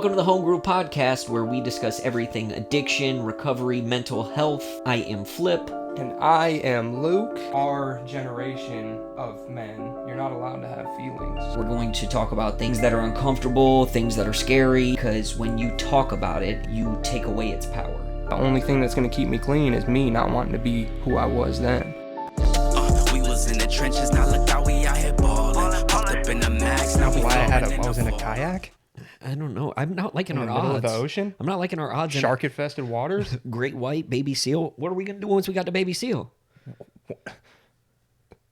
Welcome to the Home Group Podcast, where we discuss everything addiction, recovery, mental health. I am Flip. And I am Luke. Our generation of men, you're not allowed to have feelings. We're going to talk about things that are uncomfortable, things that are scary, because when you talk about it, you take away its power. The only thing that's going to keep me clean is me not wanting to be who I was then. We was in the trenches, now look how we out here ballin'. Popped up in the max, now we I was in a kayak? I don't know. I'm not liking our In the middle odds. of the ocean? I'm not liking our odds. Shark-infested waters? Great white, baby seal. What are we going to do once we got the baby seal?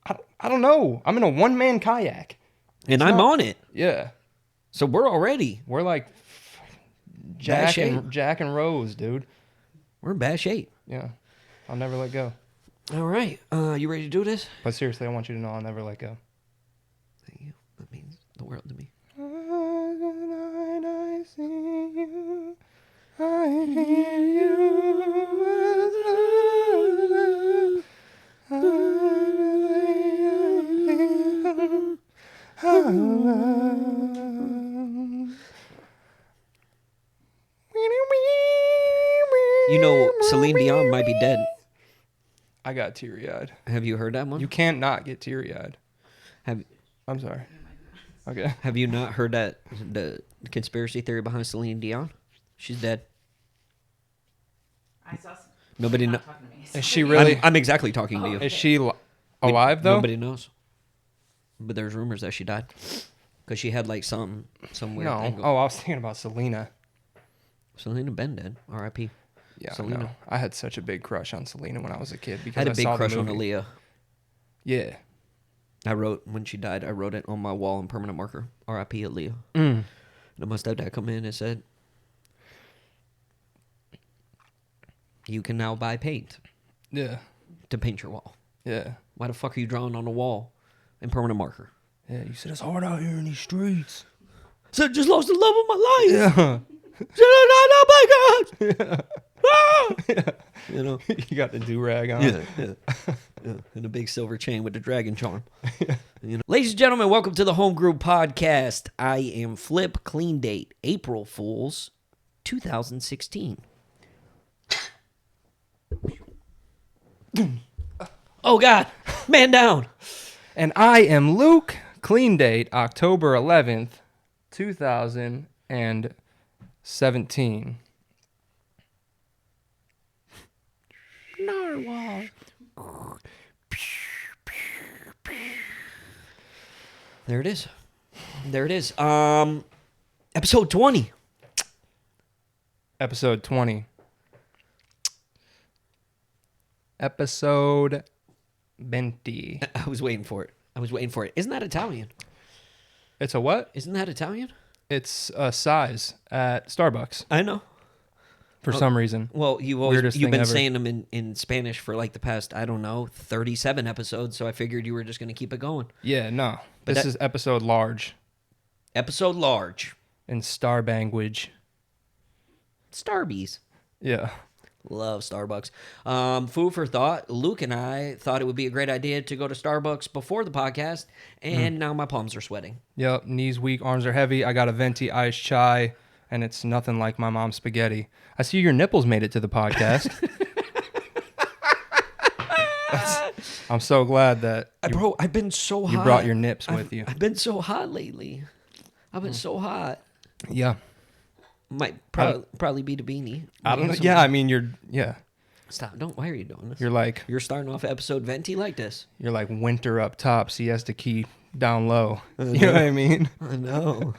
I don't know. I'm in a one-man kayak. And I'm on it. Yeah. So we're like Jack and Rose, dude. We're in bad shape. Yeah. I'll never let go. All right. You ready to do this? But seriously, I want you to know I'll never let go. Thank you. That means the world to me. I see you, I hear you, You know, Celine Dion might be dead. I got teary-eyed. Have you heard that one? You can't not get teary-eyed. I'm sorry. Okay. Have you not heard that the conspiracy theory behind Celine Dion? She's dead. I saw some. Nobody knows. Is she really? I'm exactly talking to you. Is she alive though? Nobody knows. But there's rumors that she died because she had like some weird thing. Oh, I was thinking about Selena. Selena been dead. R.I.P. Yeah, Selena. no. I had such a big crush on Selena when I was a kid because I had a big saw the crush on movie. Aaliyah. Yeah. I wrote when she died. I wrote it on my wall in permanent marker. R.I.P. Aaliyah. Mm. And my stepdad come in and said, "You can now buy paint Yeah. to paint your wall. Yeah. Why the fuck are you drawing on the wall in permanent marker?" Yeah. You said it's hard out here in these streets. I said, "Just lost the love of my life. Yeah. Should I not know my God?" Ah! You know, You got the do-rag on. yeah. And a big silver chain with the dragon charm. You know. Ladies and gentlemen, welcome to the Home Group Podcast. I am Flip. Clean date, April Fools, 2016. Oh God, man down. And I am Luke. Clean date, October 11th, 2017. Narwhal. There it is. There it is. Episode 20. Episode 20. Episode 20. I was waiting for it. Isn't that Italian? It's a what? Isn't that Italian? It's a size at Starbucks I know. for some reason. Well, you've Weirdest been thing ever. saying them in Spanish for like the past, 37 episodes, so I figured you were just going to keep it going. Yeah, no. But This that- is episode large Episode large. in Star Banguage. Starbies. Yeah. Love Starbucks. Food for thought. Luke and I thought it would be a great idea to go to Starbucks before the podcast, and now my palms are sweating. Yep. Knees weak, arms are heavy. I got a venti iced chai, and it's nothing like my mom's spaghetti. I see your nipples made it to the podcast. I'm so glad that Bro, I've been so hot. you brought your nips with you. I've been so hot lately. I've been so hot. Yeah. Might probably be the beanie. I don't know. Yeah, I mean, Stop. Why are you doing this? you're like You're starting off episode venti like this. winter up top, siesta key down low. You know what I mean? I know.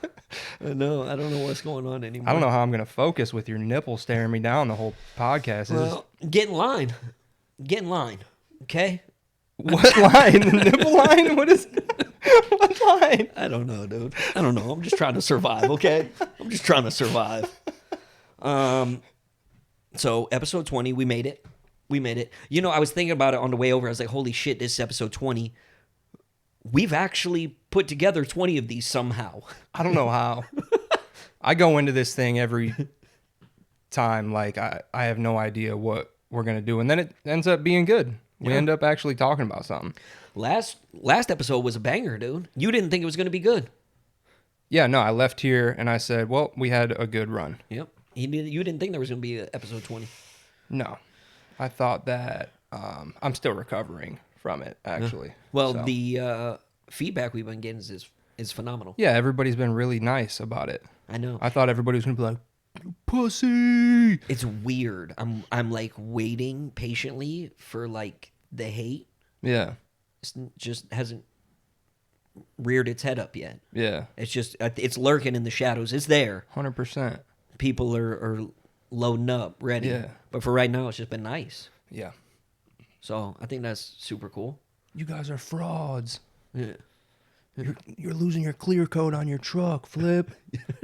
I don't know what's going on anymore. I don't know how I'm going to focus with your nipple staring me down the whole podcast. Well, get in line. Okay? What line? The nipple line? What is what line? I don't know, dude. I don't know. I'm just trying to survive, okay? I'm just trying to survive. So episode 20, we made it. You know, I was thinking about it on the way over. I was like, holy shit, this is episode 20. We've actually put together 20 of these somehow. I don't know how. I go into this thing every time like I have no idea what we're going to do. And then it ends up being good. We end up actually talking about something. Last episode was a banger, dude. You didn't think it was going to be good. Yeah, no, I left here and I said, well, we had a good run. Yep. You didn't think there was going to be an episode 20. No, I thought that I'm still recovering from it, actually. Well, So, the feedback we've been getting is phenomenal. yeah, everybody's been really nice about it. I know. I thought everybody was going to be like, pussy. It's weird. I'm like waiting patiently for like the hate. Yeah, It's just hasn't reared its head up yet. yeah, It's lurking in the shadows. It's there. 100%. People are loading up, ready. Yeah. But for right now, it's just been nice. Yeah. So I think that's super cool. You guys are frauds. Yeah. You're losing your clear coat on your truck, Flip.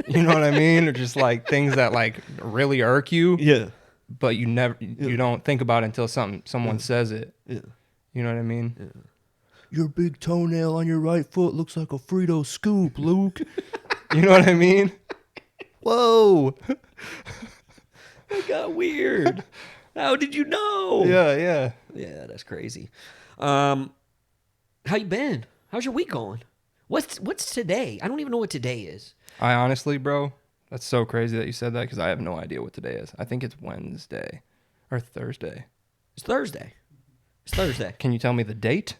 You know what I mean? Or just like things that like really irk you, Yeah. but you don't think about it until someone says it. Yeah. You know what I mean? Yeah. Your big toenail on your right foot looks like a Frito scoop, Luke. You know what I mean? Whoa. That got weird. How did you know? Yeah. Yeah, that's crazy. How you been? How's your week going? What's today? I don't even know what today is. I honestly, bro, that's so crazy that you said that because I have no idea what today is. I think it's Wednesday or Thursday. It's Thursday. It's Thursday. Can you tell me the date?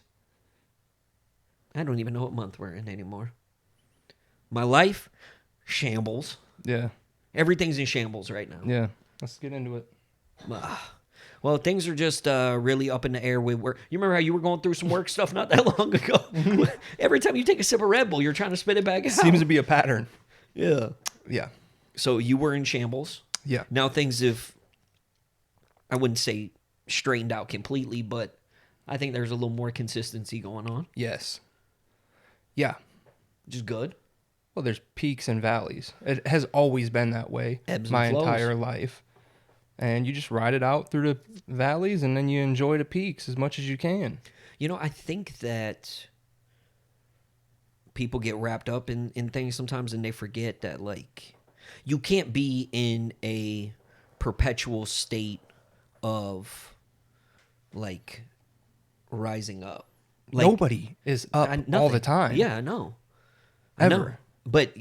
I don't even know what month we're in anymore. My life, shambles. Yeah. Everything's in shambles right now. Yeah. Let's get into it. Well, things are just really up in the air with work. You remember how you were going through some work stuff not that long ago? Every time you take a sip of Red Bull, you're trying to spit it back out. Seems to be a pattern. Yeah. Yeah. So you were in shambles. Yeah. Now things have, I wouldn't say straightened out completely, but I think there's a little more consistency going on, Yes. Yeah. which is good. Well, there's peaks and valleys. It has always been that way Ebbs and my flows. entire life. And you just ride it out through the valleys and then you enjoy the peaks as much as you can. You know, I think that people get wrapped up in things sometimes and they forget that, like, you can't be in a perpetual state of, like, rising up. Like, Nobody is up all nothing. the time. Yeah, I know. Ever. I know. But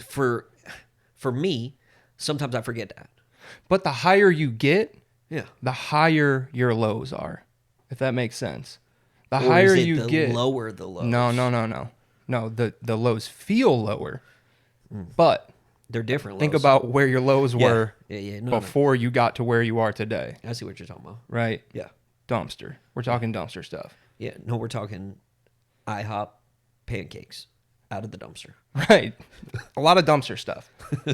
for me, sometimes I forget that. But the higher you get, Yeah. the higher your lows are, if that makes sense. The Or higher is it you the get, lower the lows. No. No, the lows feel lower. But They're different lows. think about where your lows were Yeah. No. before you got to where you are today, I see what you're talking about. right? Yeah. Dumpster. We're talking dumpster stuff. Yeah. No, we're talking IHOP pancakes out of the dumpster. Right. A lot of dumpster stuff.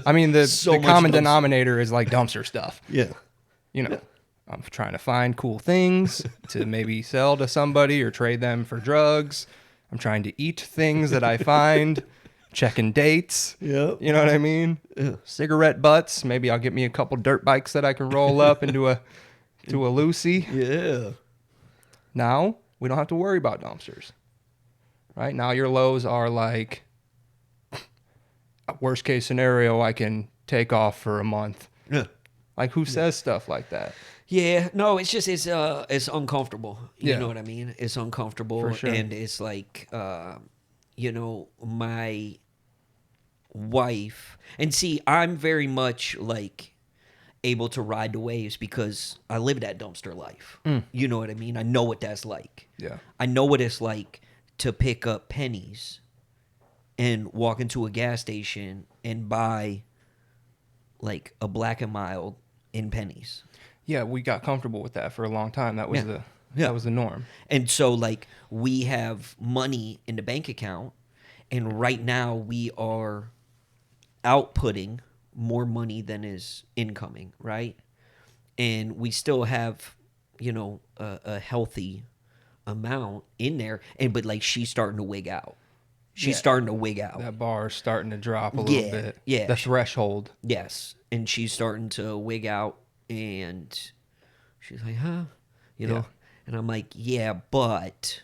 I mean, the So the much common dumpster. denominator is like dumpster stuff. Yeah. You know, I'm trying to find cool things to maybe sell to somebody or trade them for drugs. I'm trying to eat things that I find, checking dates. Yeah. You know what I mean? Yeah. Cigarette butts. Maybe I'll get me a couple dirt bikes that I can roll up into a Lucy. Yeah. Now, we don't have to worry about dumpsters. Right? Now your lows are like, worst case scenario, I can take off for a month. Yeah. Like, who says stuff like that? Yeah, no, it's just it's uncomfortable. You Yeah. know what I mean? It's uncomfortable, For sure. and it's like, you know, my wife, and see, I'm very much like able to ride the waves because I live that dumpster life. You know what I mean? I know what that's like. Yeah. I know what it's like to pick up pennies and walk into a gas station and buy like a Black and Mild in pennies. Yeah, we got comfortable with that for a long time. That was Yeah. that was the norm. And so, like, we have money in the bank account, and right now we are outputting more money than is incoming, right? And we still have, you know, a healthy amount in there, but like she's starting to wig out. She's Yeah. starting to wig out. That bar is starting to drop a little bit. yeah. The threshold. Yes, and she's starting to wig out, and she's like, huh? You know? Yeah. And I'm like, yeah, but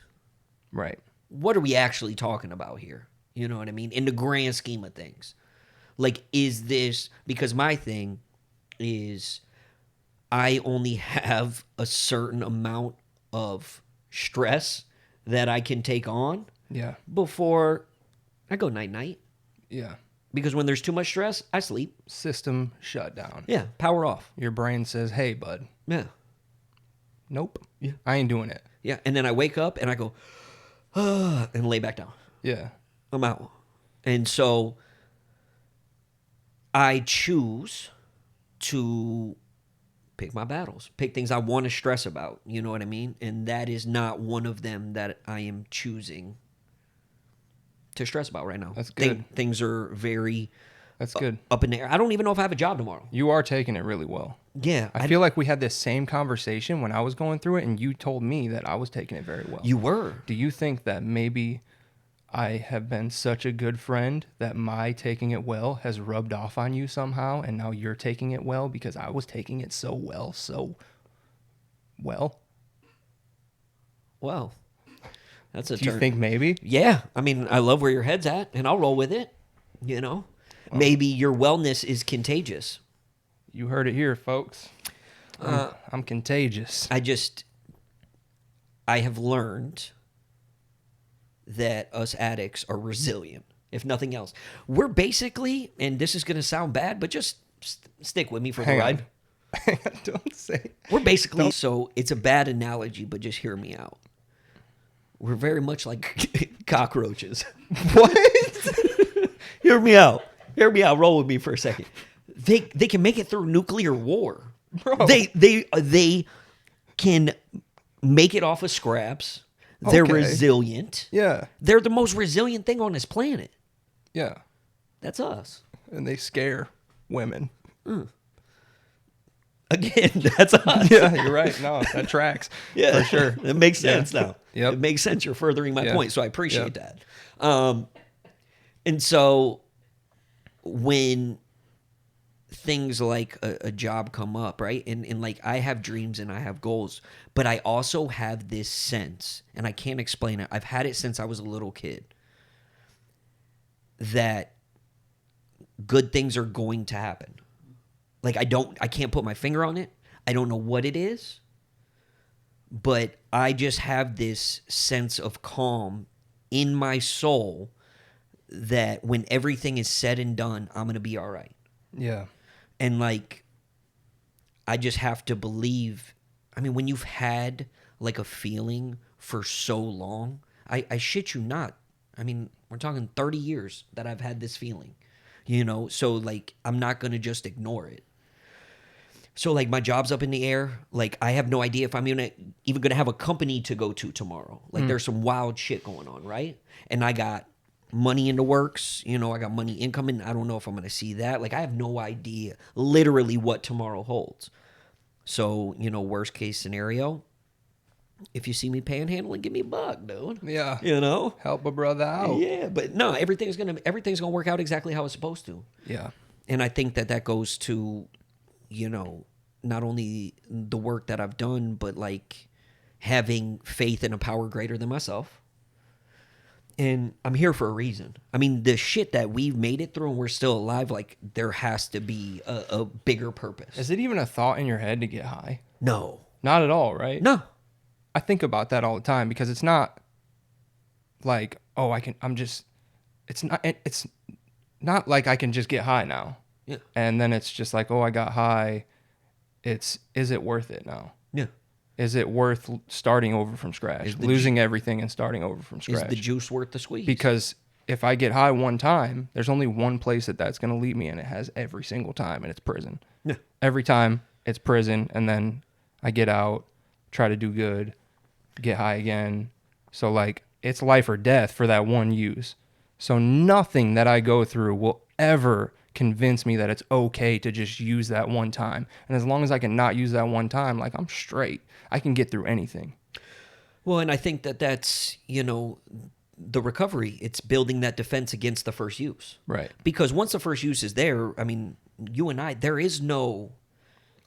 Right. what are we actually talking about here? You know what I mean? In the grand scheme of things. Like, is this, because my thing is I only have a certain amount of stress that I can take on Yeah. before I go night-night. Yeah. Because when there's too much stress, I sleep. System shut down. Yeah, power off. Your brain says, hey, bud. Yeah. Nope. Yeah. I ain't doing it. Yeah, and then I wake up and I go, and lay back down. Yeah. I'm out. And so I choose to pick my battles, pick things I want to stress about. You know what I mean? And that is not one of them that I am choosing to stress about right now. That's good. Things are very That's good. up in the air. I don't even know if I have a job tomorrow. You are taking it really well. Yeah. I feel like we had this same conversation when I was going through it, and you told me that I was taking it very well. You were. Do you think that maybe I have been such a good friend that my taking it well has rubbed off on you somehow, and now you're taking it well because I was taking it so well? Well, that's a Do you turn. think maybe? Yeah. I mean, I love where your head's at, and I'll roll with it. You know? Maybe your wellness is contagious. You heard it here, folks. I'm contagious. I have learned that us addicts are resilient, if nothing else. We're basically, and this is going to sound bad, but just stick with me for the ride. Don't say. We're basically, so it's a bad analogy, but just hear me out. We're very much like cockroaches. What? Hear me out. Hear me out. Roll with me for a second. They can make it through nuclear war. Bro. They can make it off of scraps. They're Okay. resilient. Yeah. They're the most resilient thing on this planet. Yeah. That's us. And they scare women. Again, that's us. Yeah, you're right. No, that tracks. Yeah, For sure. It makes sense now. Yep. It makes sense. You're furthering my Yeah. point, so I appreciate Yep. that. And so when things like a job come up, right? And like I have dreams and I have goals, but I also have this sense, and I can't explain it. I've had it since I was a little kid, that good things are going to happen. Like I can't put my finger on it. I don't know what it is, but I just have this sense of calm in my soul that when everything is said and done, I'm going to be all right. Yeah. And like, I just have to believe. I mean, when you've had like a feeling for so long, I shit you not. I mean, we're talking 30 years that I've had this feeling, you know? So like, I'm not going to just ignore it. So like my job's up in the air. Like I have no idea if I'm even going to have a company to go to tomorrow. Like there's some wild shit going on, right? And I got money in the works, you know, I got money incoming. I don't know if I'm going to see that. Like I have no idea literally what tomorrow holds. So, you know, worst case scenario, if you see me panhandling, give me a buck, dude. Yeah. You know? Help a brother out. Yeah, but no, everything's going to work out exactly how it's supposed to. Yeah. And I think that goes to, you know, not only the work that I've done, but like having faith in a power greater than myself. And I'm here for a reason. I mean, the shit that we've made it through and we're still alive, like there has to be a bigger purpose. Is it even a thought in your head to get high? No. Not at all, right? No. I think about that all the time because it's not like, oh, it's not like I can just get high now. Yeah. And then it's just like, oh, I got high. Is it worth it now? Yeah. Is it worth starting over from scratch, losing everything and starting over from scratch? Is the juice worth the squeeze? Because if I get high one time, there's only one place that's going to lead me, and it has every single time, and it's prison. Yeah. Every time it's prison, and then I get out, try to do good, get high again. So like it's life or death for that one use. So nothing that I go through will ever convince me that it's okay to just use that one time. And as long as I can not use that one time, like I'm straight. I can get through anything. Well, and I think that's, you know, the recovery. It's building that defense against the first use. Right. Because once the first use is there, I mean, you and I, there is no...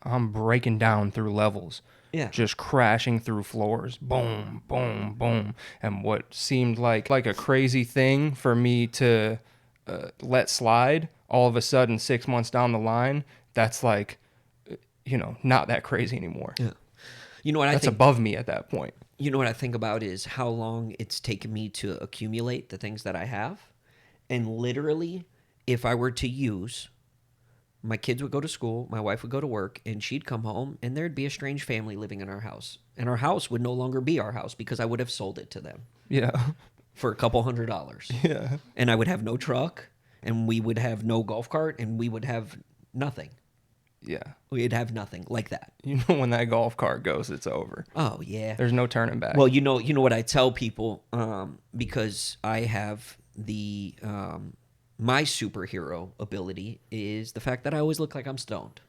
I'm breaking down through levels. Yeah. Just crashing through floors. Boom, boom, boom. And what seemed like a crazy thing for me to let slide, all of a sudden 6 months down the line, that's like, you know, not that crazy anymore. Yeah. You know what That's above me at that point. You know what I think about is how long it's taken me to accumulate the things that I have. And literally, if I were to use, my kids would go to school, my wife would go to work, and she'd come home, and there'd be a strange family living in our house. And our house would no longer be our house because I would have sold it to them Yeah. for a couple $100. Yeah. And I would have no truck, and we would have no golf cart, and we would have nothing. Yeah. We'd have nothing like that. You know, when that golf cart goes, it's over. Oh, yeah. There's no turning back. Well, you know what I tell people, because I have the my superhero ability is the fact that I always look like I'm stoned.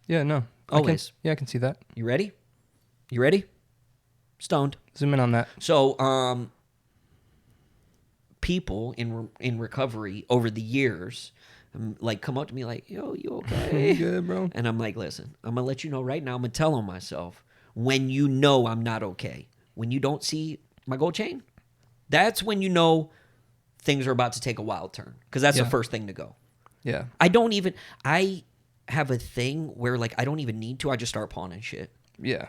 Yeah, no. Always. I can see that. You ready? You ready? Stoned. Zoom in on that. So, people in recovery over the years, like, come up to me like, "Yo, you okay?" Good, bro. And I'm like, "Listen, I'm gonna let you know right now. I'm gonna tell on myself when you know I'm not okay. When you don't see my gold chain, that's when you know things are about to take a wild turn, because that's the first thing to go." Yeah. I have a thing where, like, I don't even need to. I just start pawning shit. Yeah.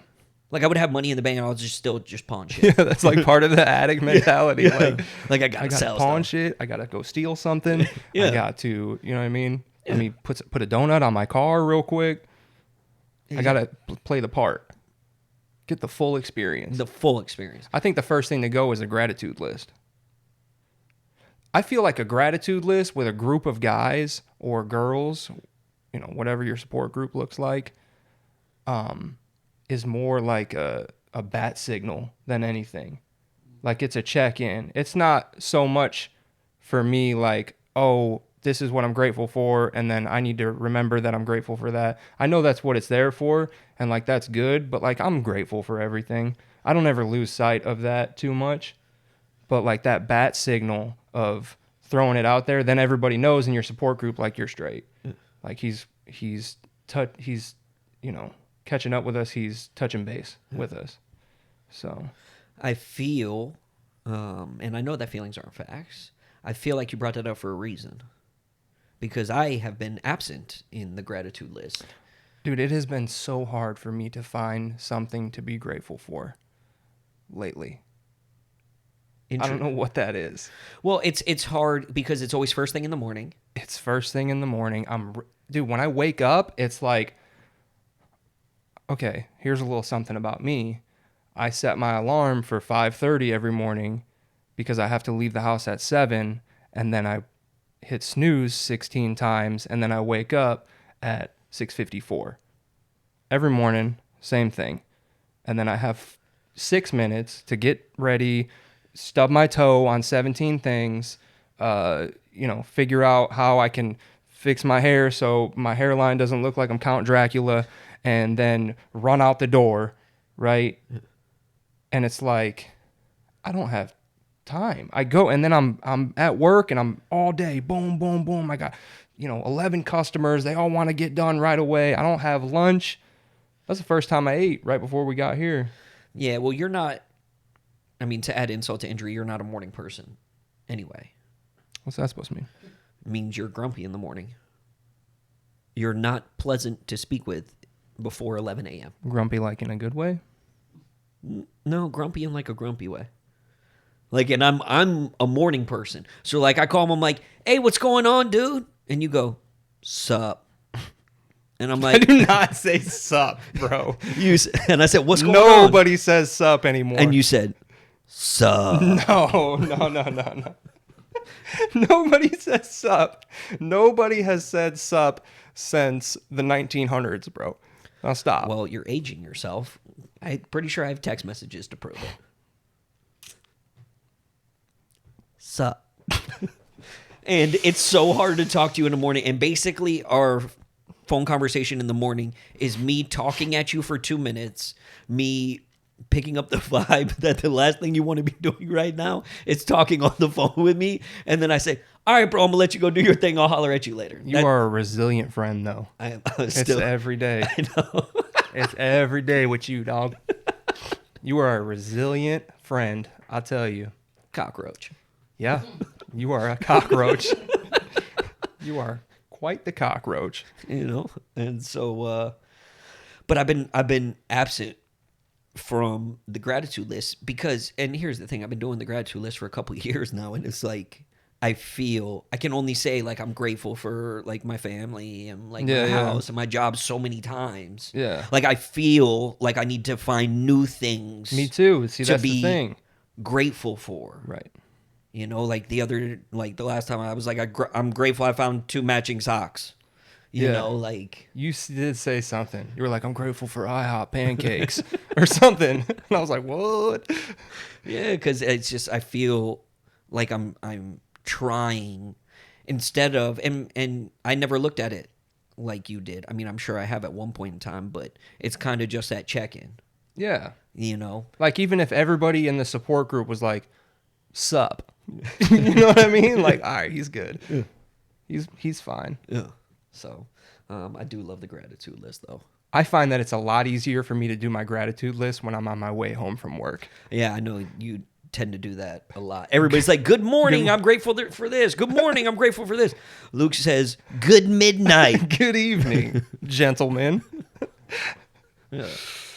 Like, I would have money in the bank and I'll just pawn shit. Yeah, that's like part of the addict mentality. Yeah. Like I gotta sell pawn stuff. shit. I gotta go steal something. Yeah. I got to, you know what I mean? Let me put a donut on my car real quick. I gotta play the part. Get the full experience. The full experience. I think the first thing to go is a gratitude list. I feel like a gratitude list with a group of guys or girls, you know, whatever your support group looks like, is more like a bat signal than anything. Like, it's a check-in. It's not so much for me like, oh, this is what I'm grateful for, and then I need to remember that I'm grateful for that. I know that's what it's there for, and like, that's good, but like, I'm grateful for everything. I don't ever lose sight of that too much. But like, that bat signal of throwing it out there, then everybody knows in your support group, like, you're straight. Like, he's you know, catching up with us. He's touching base with us. So I feel, and I know that feelings aren't facts, I feel like you brought that up for a reason. Because I have been absent in the gratitude list. dude, it has been so hard for me to find something to be grateful for lately. I don't know what that is. Well, it's hard because it's always first thing in the morning. It's first thing in the morning. Dude, when I wake up, it's like, okay, here's a little something about me. I set my alarm for 5:30 every morning because I have to leave the house at 7, and then I hit snooze 16 times, and then I wake up at 6:54. Every morning, same thing. And then I have 6 minutes to get ready, stub my toe on 17 things, figure out how I can fix my hair so my hairline doesn't look like I'm Count Dracula, and then run out the door, right? And it's like, I don't have time. I go, and then I'm at work, and I'm all day, boom, boom, boom. I got, 11 customers. They all want to get done right away. I don't have lunch. That's the first time I ate right before we got here. Yeah, well, you're not, to add insult to injury, you're not a morning person anyway. What's that supposed to mean? It means you're grumpy in the morning. You're not pleasant to speak with before 11 a.m. Grumpy like in a good way? No, grumpy in like a grumpy way. Like, and I'm a morning person. So like, I call him, I'm like, "Hey, what's going on, dude?" And you go, "Sup?" And I'm like, I do not say sup, bro. And I said, "What's going on?" Nobody says sup anymore. And you said, "Sup." No. Nobody says sup. Nobody has said sup since the 1900s, bro. Now stop. Well, you're aging yourself. I'm pretty sure I have text messages to prove it. Sup. And it's so hard to talk to you in the morning. And basically, our phone conversation in the morning is me talking at you for 2 minutes, me picking up the vibe that the last thing you want to be doing right now is talking on the phone with me. And then I say, "All right, bro, I'm going to let you go do your thing. I'll holler at you later." You are a resilient friend, though. I'm It's still every day. I know. It's every day with you, dog. You are a resilient friend, I'll tell you. Cockroach. Yeah, you are a cockroach. You are quite the cockroach. And so, but I've been absent from the gratitude list because, and here's the thing, I've been doing the gratitude list for a couple of years now, and it's like, I can only say like I'm grateful for like my family and like Yeah, my yeah. house and my job so many times. Yeah. Like I feel like I need to find new things. Me too. See, to that's be the thing. grateful for. Right. You know, like the last time I was like, I'm grateful I found 2 matching socks. You Yeah. know, like. You did say something. You were like, I'm grateful for IHOP pancakes or something. And I was like, what? Yeah, because it's just, I feel like I'm trying instead of, and I never looked at it like you did. I mean, I'm sure I have at one point in time, but it's kind of just that check-in, Yeah. you know? Like, even if everybody in the support group was like, sup. You know what I mean? Like, all right, he's good. Yeah. He's fine. Yeah. So, I do love the gratitude list, though. I find that it's a lot easier for me to do my gratitude list when I'm on my way home from work. Yeah, I know you tend to do that a lot. Everybody's like, good morning, I'm grateful for this. Good morning, I'm grateful for this. Luke says, good midnight. Good evening, gentlemen. Yeah,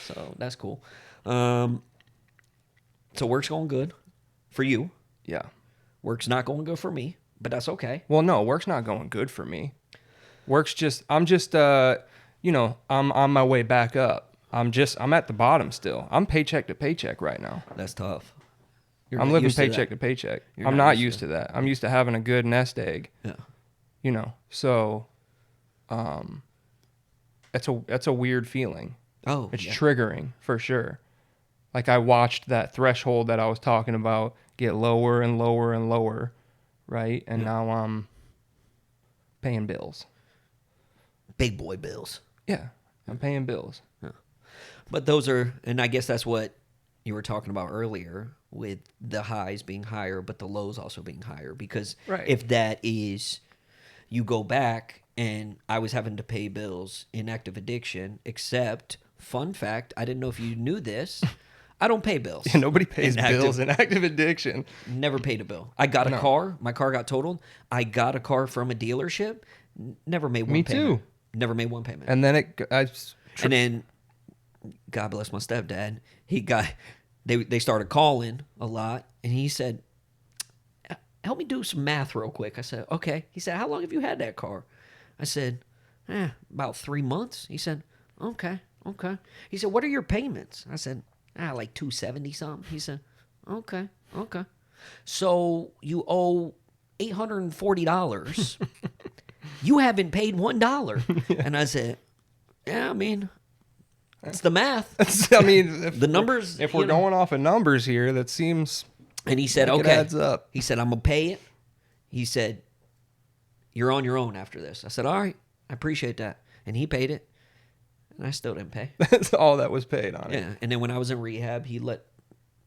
so that's cool. So work's going good for you. Yeah. Work's not going good for me, but that's okay. Well, no, work's not going good for me. I'm on my way back up. I'm at the bottom still. I'm paycheck to paycheck right now. That's tough. I'm living paycheck to paycheck. I'm not used to that. I'm used to having a good nest egg. Yeah. You know, so that's a weird feeling. Oh, It's yeah. triggering for sure. Like I watched that threshold that I was talking about get lower and lower and lower, right? And now I'm paying bills. Big boy bills. Yeah, I'm paying bills. But those are, and I guess that's what you were talking about earlier with the highs being higher, but the lows also being higher. Because Right. if that is, you go back and I was having to pay bills in active addiction, except, fun fact, I didn't know if you knew this, I don't pay bills. Yeah, nobody pays in bills in active addiction. Never paid a bill. I got a No. car. My car got totaled. I got a car from a dealership. Never made one Me payment. too. Never made one payment. And then And then, God bless my stepdad, they started calling a lot, and he said, help me do some math real quick. I said, okay. He said, how long have you had that car? I said, about 3 months. He said, okay. He said, what are your payments? I said, like $270 something. He said, okay. So you owe $840. You haven't paid $1. Yeah. And I said, yeah, I mean, it's the math. I mean, The numbers. If we're going off of numbers here, that seems. And he said, like okay. It adds up. He said, I'm going to pay it. He said, you're on your own after this. I said, all right, I appreciate that. And he paid it. And I still didn't pay. That's all that was paid on it. Yeah. And then when I was in rehab, he let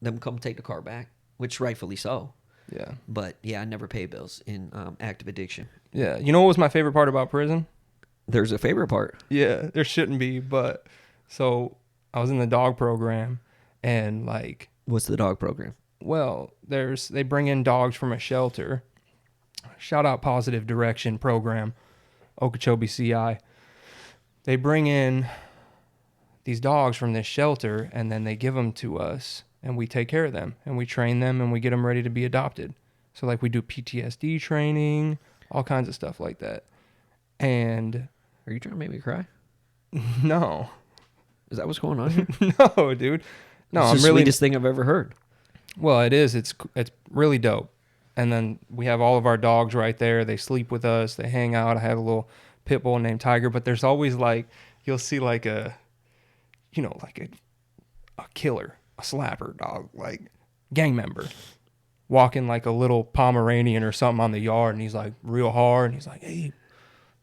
them come take the car back, which rightfully so. Yeah. But yeah, I never pay bills in active addiction. Yeah. You know what was my favorite part about prison? There's a favorite part. Yeah, there shouldn't be, but so I was in the dog program, and like, What's the dog program? well, they bring in dogs from a shelter. Shout out Positive Direction program, Okeechobee CI. They bring in these dogs from this shelter, and then they give them to us, and we take care of them, and we train them, and we get them ready to be adopted. So like we do PTSD training, all kinds of stuff like that. And Are you trying to make me cry? no, Is that what's going on here? no, dude, no, It's I'm the really sweetest thing I've ever heard. well. It is. It's really dope. And then we have all of our dogs right there. They sleep with us. They hang out. I have a little pit bull named Tiger. But there's always like you'll see like a killer, a slapper dog, like gang member, walking like a little Pomeranian or something on the yard, and he's like real hard, and he's like, hey,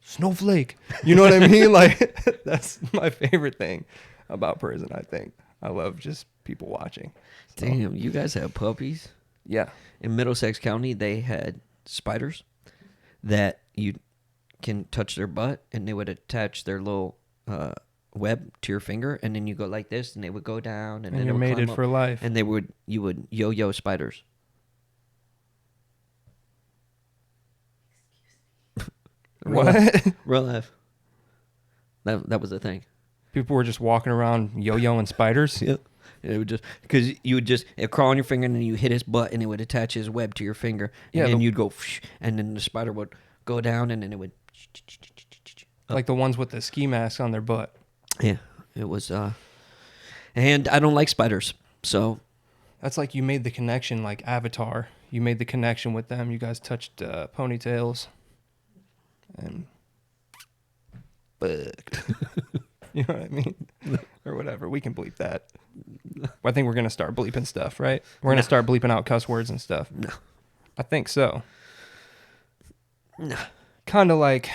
snowflake. You know what I mean? Like that's my favorite thing about prison. I think I love just people watching. So, Damn, you guys have puppies? yeah. In Middlesex County, they had spiders that you can touch their butt, and they would attach their little web to your finger, and then you go like this, and they would go down, and then you're it would mated climb up, for life. and you would yo-yo spiders. What? Real life. That was the thing. People were just walking around yo-yoing spiders. Yep. It would just because you would just it'd crawl on your finger and then you hit his butt and it would attach his web to your finger. And then you'd go, and then the spider would go down and then it would. Like the ones with the ski masks on their butt. Yeah, it was. And I don't like spiders, so. That's like you made the connection, like Avatar. You made the connection with them. You guys touched ponytails. And. Fucked. You know what I mean? Or whatever. We can bleep that. I think we're going to start bleeping stuff, right? We're going to start bleeping out cuss words and stuff. No. I think so. No. Kind of like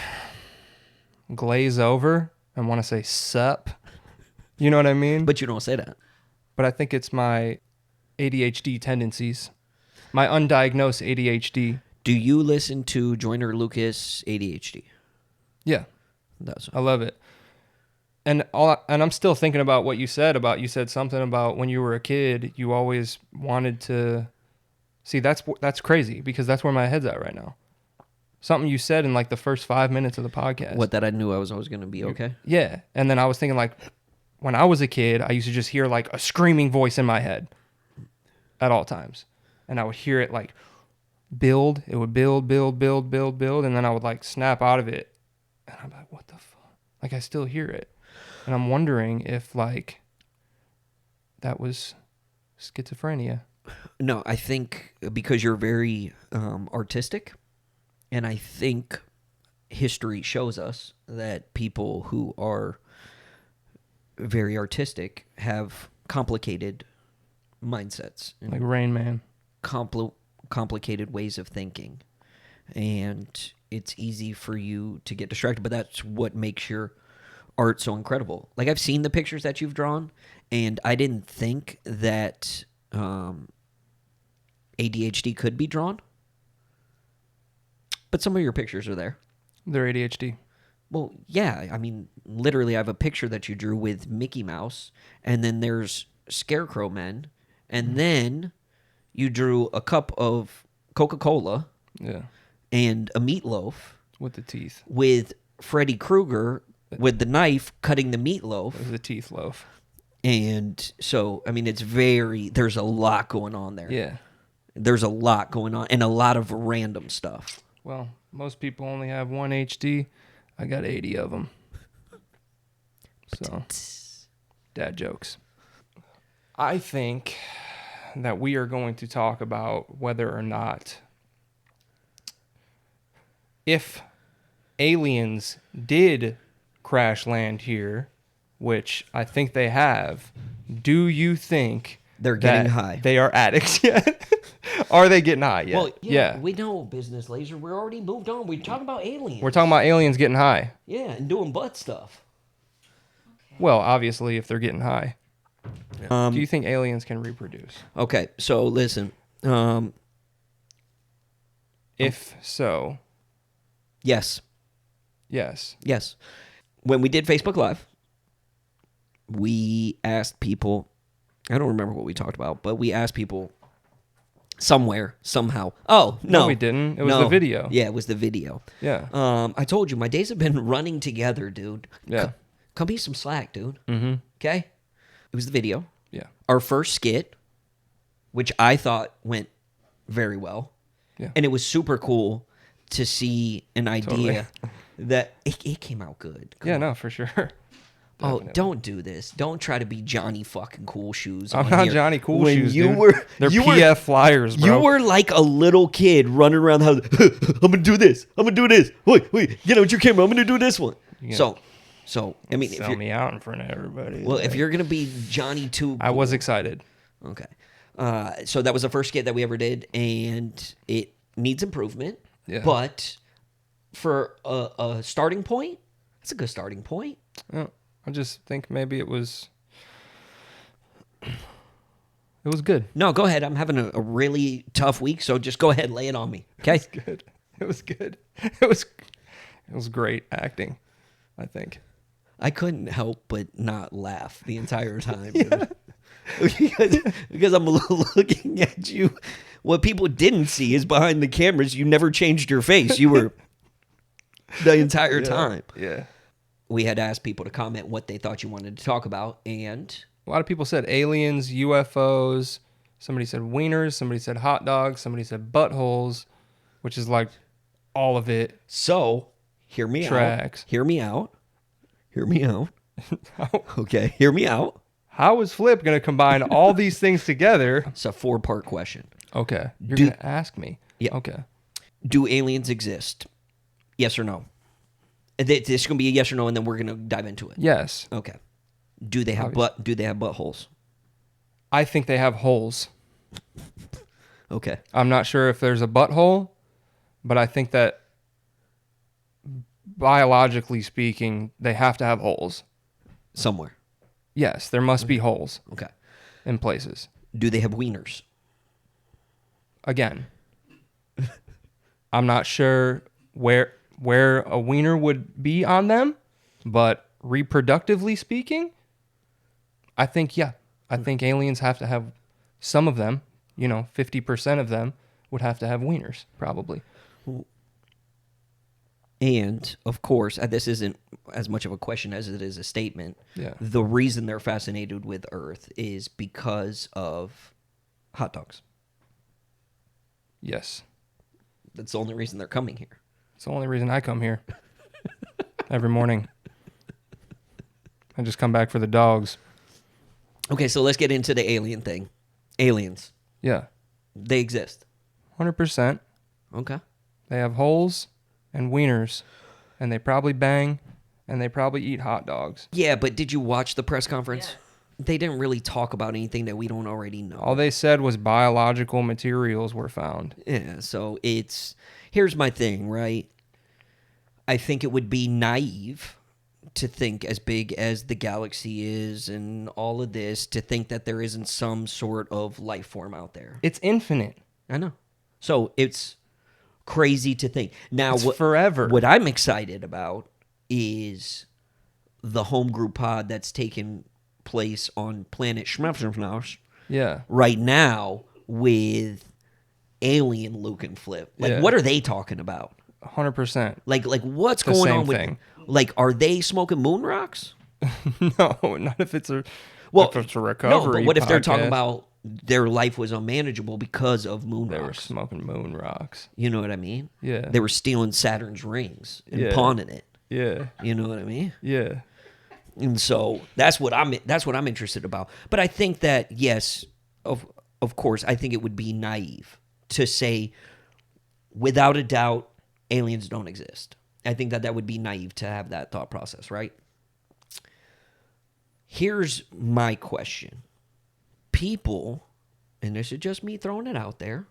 glaze over and want to say sup. You know what I mean? But you don't say that. But I think it's my ADHD tendencies. My undiagnosed ADHD. Do you listen to Joyner Lucas ADHD? Yeah. That's I love it. And I'm still thinking about what you said something about when you were a kid, you always wanted to see. That's crazy because that's where my head's at right now. Something you said in like the first 5 minutes of the podcast. What, that I knew I was always going to be okay? Yeah. And then I was thinking like when I was a kid, I used to just hear like a screaming voice in my head at all times. And I would hear it like build. It would build. And then I would like snap out of it. And I'm like, what the fuck? Like I still hear it. And I'm wondering if, like, that was schizophrenia. No, I think because you're very artistic, and I think history shows us that people who are very artistic have complicated mindsets. Like Rain Man. Complicated ways of thinking. And it's easy for you to get distracted, but that's what makes your art so incredible. Like I've seen the pictures that you've drawn, and I didn't think that ADHD could be drawn. But some of your pictures are there. They're ADHD. Well, yeah. I mean, literally, I have a picture that you drew with Mickey Mouse, and then there's Scarecrow Men, and then you drew a cup of Coca-Cola, and a meatloaf with the teeth, with Freddy Krueger with the knife cutting the meatloaf. It was a teeth loaf. And so, I mean, there's a lot going on there. Yeah. There's a lot going on and a lot of random stuff. Well, most people only have one HD. I got 80 of them. So, dad jokes. I think that we are going to talk about whether or not if aliens did crash land here, which I think they have, do you think they're getting high? They are addicts yet? Are they getting high yet? Well, yeah. We know, Business Laser. We're already moved on. We're talking about aliens. We're talking about aliens getting high. Yeah, and doing butt stuff. Well, obviously, if they're getting high. Do you think aliens can reproduce? Okay, so listen. If so. Yes. Yes. Yes. When we did Facebook Live, we asked people, I don't remember what we talked about, but we asked people somewhere, somehow. Oh, no. We didn't. It was the video. Yeah, it was the video. Yeah. I told you, my days have been running together, dude. Yeah. Come be some slack, dude. Mm-hmm. Okay? It was the video. Yeah. Our first skit, which I thought went very well. Yeah. And it was super cool to see an idea Totally. that it came out good. Come on. No, for sure. Oh, Definitely. don't do this. Don't try to be Johnny fucking Cool Shoes. I'm on not here. Johnny Cool When Shoes, you dude. were, They're you PF were, flyers, bro. You were like a little kid running around the house. I'm going to do this. I'm going to do this. Wait. Get out your camera. I'm going to do this one. So, I mean, sell me out in front of everybody. Well, if you're going to be Johnny Too Cool. I was excited. Okay. So that was the first skit that we ever did, and it needs improvement. Yeah. But for a starting point, that's a good starting point. Yeah, I just think maybe it was good. No, go ahead. I'm having a really tough week, so just go ahead, lay it on me. Okay? It was good. It was great acting, I think. I couldn't help but not laugh the entire time. because I'm looking at you. What people didn't see is behind the cameras, you never changed your face. You were the entire time. Yeah. We had asked people to comment what they thought you wanted to talk about, and A lot of people said aliens, UFOs. Somebody said wieners. Somebody said hot dogs. Somebody said buttholes, which is like all of it. So, hear me Tracks. out. Hear me out. Hear me out. Okay, hear me out. How is Flip going to combine all these things together? It's a 4-part question. Okay. You're going to ask me. Yeah. Okay. Do aliens exist? Yes or no? This is going to be a yes or no, and then we're going to dive into it. Yes. Okay. Do they have buttholes? I think they have holes. Okay. I'm not sure if there's a butthole, but I think that biologically speaking, they have to have holes. Somewhere. Yes, there must be holes Okay. in places. Do they have wieners? Again, I'm not sure where a wiener would be on them, but reproductively speaking, I think, yeah. I think aliens have to have some of them, 50% of them would have to have wieners, probably. And, of course, this isn't as much of a question as it is a statement. Yeah. The reason they're fascinated with Earth is because of hot dogs. Yes. That's the only reason they're coming here. It's the only reason I come here every morning. I just come back for the dogs. Okay, so let's get into the alien thing. Aliens. Yeah. They exist. 100%. Okay. They have holes and wieners, and they probably bang, and they probably eat hot dogs. Yeah, but did you watch the press conference? Yeah. They didn't really talk about anything that we don't already know. All they said was biological materials were found. Yeah, so here's my thing, right? I think it would be naive to think, as big as the galaxy is and all of this, to think that there isn't some sort of life form out there. It's infinite. I know. So it's crazy to think. Now, It's forever. What I'm excited about is the home group pod that's taking place on planet Schmefschmfnaus Yeah. right now with alien Luc and Flip. Like, Yeah. what are they talking about? 100%. Like what's The going same on with thing. Like, are they smoking moon rocks? No, not if it's a Well, if it's a recovery. no, but what if they're talking podcast. about their life was unmanageable because of moon They were rocks? smoking moon rocks. You know what I mean? Yeah. They were stealing Saturn's rings and Yeah. pawning it. Yeah. You know what I mean? Yeah. And so that's what I'm interested about. But I think that, yes, of course, I think it would be naive to say without a doubt aliens don't exist. I think that would be naive to have that thought process, right? Here's my question. People, and this is just me throwing it out there,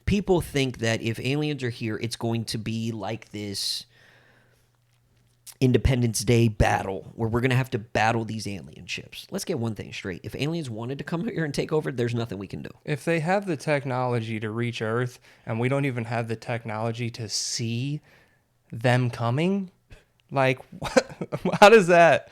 people think that if aliens are here, it's going to be like this Independence Day battle where we're going to have to battle these alien ships. Let's get one thing straight. If aliens wanted to come here and take over, there's nothing we can do. If they have the technology to reach Earth and we don't even have the technology to see them coming, like, how does that?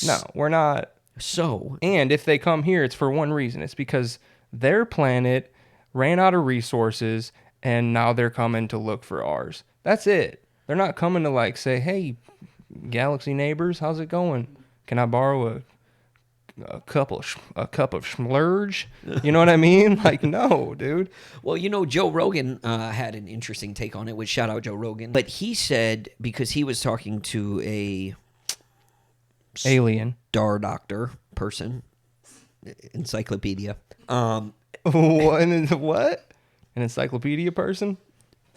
No, we're not. So, And if they come here, it's for one reason. It's because their planet ran out of resources and now they're coming to look for ours. That's it. They're not coming to like say, hey, galaxy neighbors, how's it going? Can I borrow a cup of Schmlurge? You know what I mean? Like, no, dude. well, Joe Rogan had an interesting take on it, which shout out Joe Rogan. But he said, because he was talking to a Alien. star doctor person, encyclopedia, What? An encyclopedia person?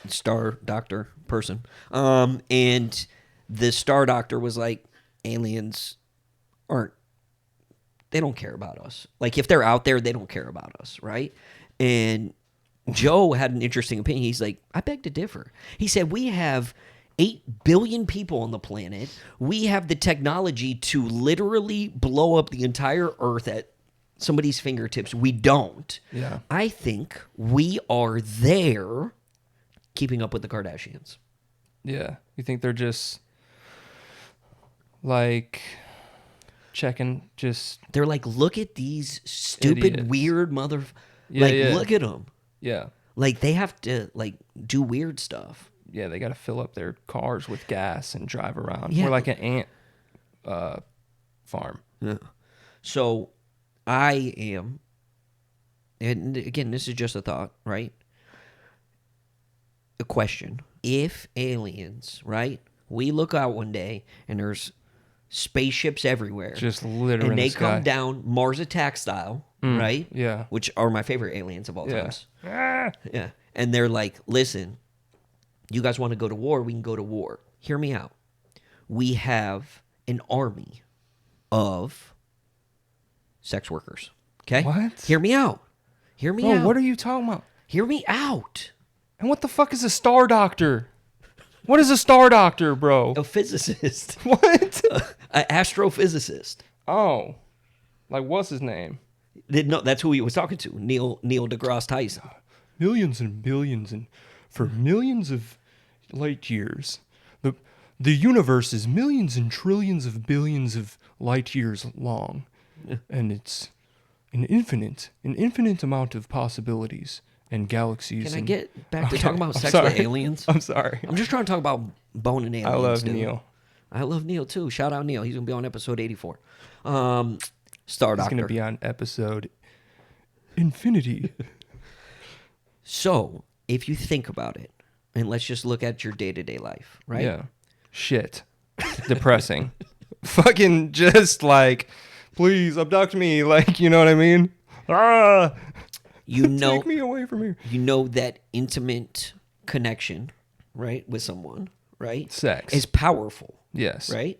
star doctor person. And the star doctor was like, aliens they don't care about us. Like, if they're out there, they don't care about us, right? And Joe had an interesting opinion. He's like, I beg to differ. He said, we have 8 billion people on the planet. We have the technology to literally blow up the entire Earth at somebody's fingertips. We don't. Yeah. I think we are there keeping up with the Kardashians. Yeah. You think they're just like checking just They're like, look at these stupid, Idiots. weird mother. Yeah, like, yeah. look at them. yeah. Like, they have to like do weird stuff. Yeah, they got to fill up their cars with gas and drive around. Yeah. We're like an ant farm. Yeah. So I am, and again, this is just a thought, right? A question. If aliens, right? We look out one day and there's spaceships everywhere. Just litter and in they the sky. come down Mars Attack style, right? Yeah. Which are my favorite aliens of all times. Ah. Yeah. And they're like, listen, you guys want to go to war? We can go to war. Hear me out. We have an army of sex workers. Okay? What? Hear me out. Hear me Bro, out. what are you talking about? Hear me out. And what the fuck is a star doctor? What is a star doctor, bro? A physicist. What? An astrophysicist. Oh. Like, what's his name? No, that's who he was talking to. Neil deGrasse Tyson. Millions and billions and for millions of light years. The universe is millions and trillions of billions of light years long. And it's an infinite amount of possibilities and galaxies. Can I and... get back to Okay, talking about I'm sex sorry. with aliens? I'm sorry. I'm just trying to talk about boning aliens. I love dude. Neil. I love Neil too. Shout out Neil. He's gonna be on episode 84. Star He's Doctor. going to be on episode Infinity. So, if you think about it, and let's just look at your day-to-day life, right? Yeah. Shit. Depressing. Fucking just like, please abduct me. Like, you know what I mean? Ah, You know, take me away from here. you know that intimate connection, right, with someone, right? Sex. Is powerful, Yes. right?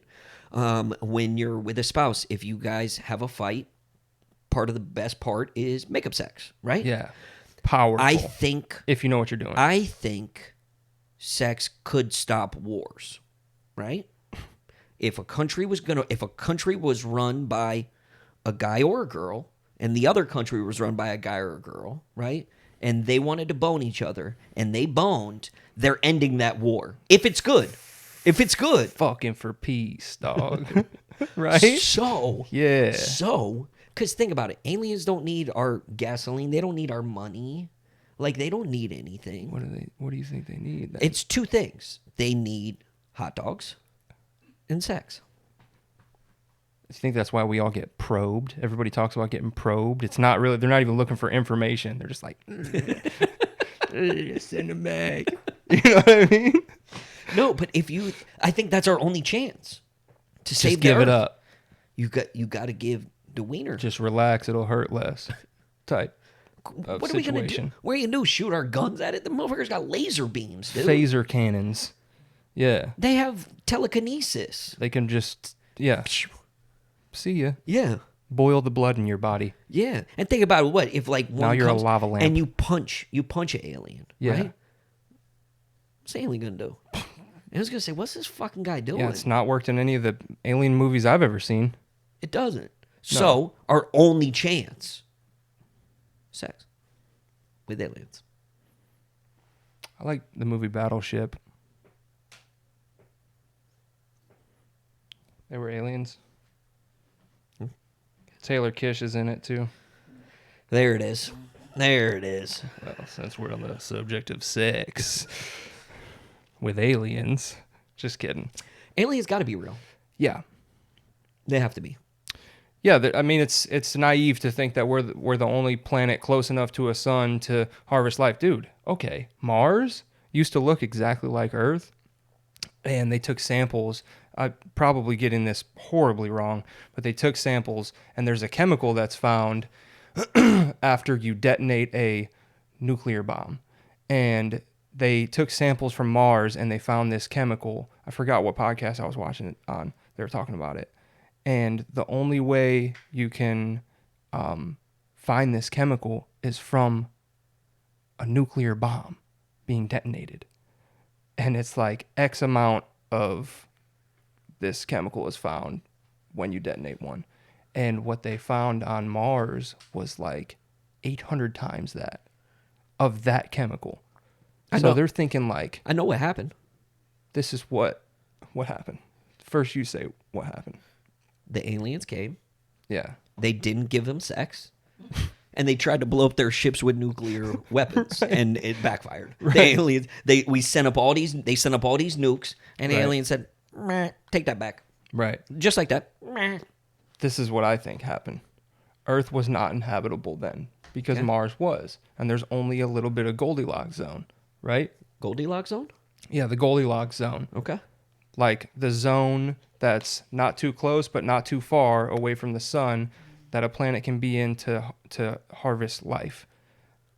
When you're with a spouse, if you guys have a fight, part of the best part is makeup sex, right? Yeah. Powerful. I think if you know what you're doing. I think sex could stop wars, right? If a country was run by a guy or a girl, and the other country was run by a guy or a girl, right? And they wanted to bone each other, and they boned, they're ending that war. If it's good. If it's good. Fucking for peace, dog. Right? So, Yeah. because think about it. Aliens don't need our gasoline. They don't need our money. Like, they don't need anything. What do you think they need? Then? It's two things. They need hot dogs and sex. I think that's why we all get probed. Everybody talks about getting probed. It's not really, they're not even looking for information. They're just like, send them back. You know what I mean? No, but I think that's our only chance to save Just the give it earth. up. You got to give the wiener. Just relax. It'll hurt less. Type of What are we gonna do? situation. What are you gonna do? Shoot our guns at it? The motherfuckers got laser beams, dude. Phaser cannons. Yeah. They have telekinesis. They can just, yeah. See ya. Yeah. Boil the blood in your body. Yeah, and think about it. What if like one Now you're a comes lava lamp. and you punch an alien? Yeah. Right? What's the alien gonna do? And I was gonna say, what's this fucking guy doing? Yeah, it's not worked in any of the alien movies I've ever seen. It doesn't. So our only chance, sex with aliens. I like the movie Battleship. They were aliens. Taylor Kish is in it too. There it is. There it is. Well, since we're on the subject of sex with aliens, just kidding. Aliens got to be real. Yeah, They have to be. yeah. I mean, it's naive to think that we're the only planet close enough to a sun to harvest life, dude. Okay, Mars used to look exactly like Earth, and they took samples. I'm probably getting this horribly wrong, but they took samples, and there's a chemical that's found after you detonate a nuclear bomb. And they took samples from Mars, and they found this chemical. I forgot what podcast I was watching it on. They were talking about it. And the only way you can find this chemical is from a nuclear bomb being detonated. And it's like X amount of this chemical is found when you detonate one. And what they found on Mars was like 800 times that of that chemical. I So know. they're thinking like, I know what happened. this is what happened. First you say what happened. The aliens came. Yeah. They didn't give them sex. And they tried to blow up their ships with nuclear weapons, and it backfired. The aliens, they sent up all these nukes, and the Right. aliens said, "Meh, take that back," Right. just like that. Meh, this is what I think happened. Earth was not inhabitable then because Okay. Mars was. And there's only a little bit of Goldilocks zone, right? Goldilocks zone? Yeah, the Goldilocks zone. Okay. Like the zone that's not too close but not too far away from the sun that a planet can be in to harvest life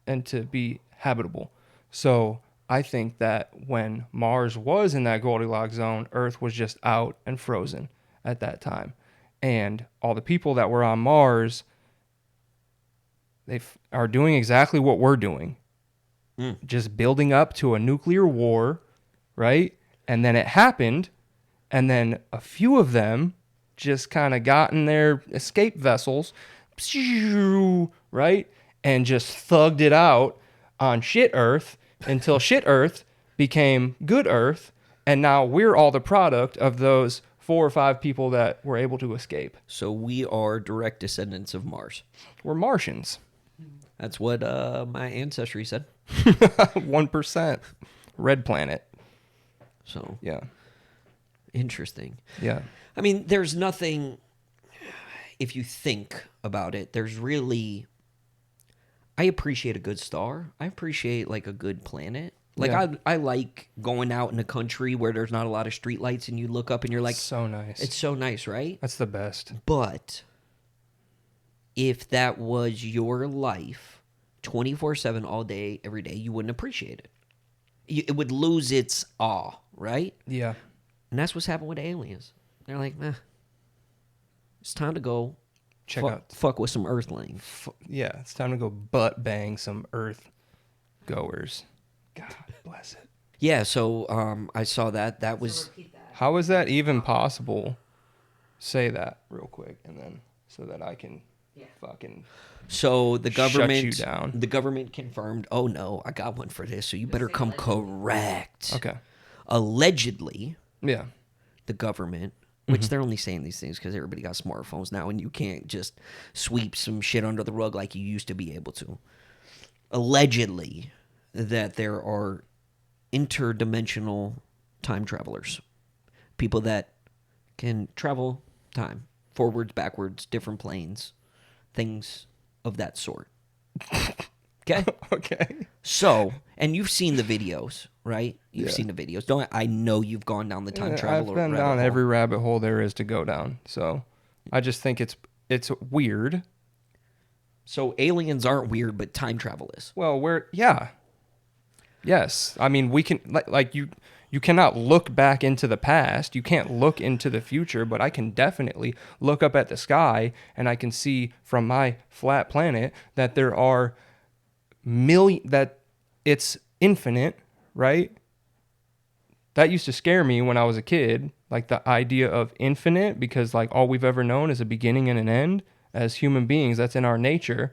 and to be habitable. So I think that when Mars was in that Goldilocks zone, Earth was just out and frozen at that time. And all the people that were on Mars, are doing exactly what we're doing. Just building up to a nuclear war, right? And then it happened, and then a few of them just kind of got in their escape vessels, right? And just thugged it out on shit Earth until shit Earth became good Earth, and now we're all the product of those 4 or 5 people that were able to escape. So we are direct descendants of Mars. We're Martians. That's what my ancestry said. 1%. Red planet. So Yeah. interesting. Yeah. I mean, there's nothing, if you think about it, there's really, I appreciate a good star. I appreciate like a good planet. Like Yeah. I like going out in a country where there's not a lot of streetlights and you look up and you're like, So nice. it's so nice, right? That's the best. But if that was your life 24/7 all day, every day, you wouldn't appreciate it. It would lose its awe, right? Yeah. And that's what's happened with aliens. They're like, it's time to go fuck with some earthlings. Yeah, it's time to go butt bang some Earth goers. God bless it. Yeah, so I saw that. That was How is that even possible? Say that real quick, and then so that I can fucking. so the Shut government. you down. The government confirmed. Oh no, I got one for this. So you better come correct. Okay. Allegedly, Yeah. the government, which they're only saying these things because everybody got smartphones now, and you can't just sweep some shit under the rug like you used to be able to. Allegedly, that there are interdimensional time travelers, people that can travel time, forwards, backwards, different planes, things of that sort. Okay? Okay. So, and you've seen the videos, right? You've seen the videos. Don't I know you've gone down the time travel I've been rabbit down hole. every rabbit hole there is to go down. So, I just think it's weird. So aliens aren't weird, but time travel is. Well, yes. I mean, we can like you cannot look back into the past. You can't look into the future, but I can definitely look up at the sky and I can see from my flat planet that there are that it's infinite, right? That used to scare me when I was a kid, like the idea of infinite, because like all we've ever known is a beginning and an end. As human beings, that's in our nature.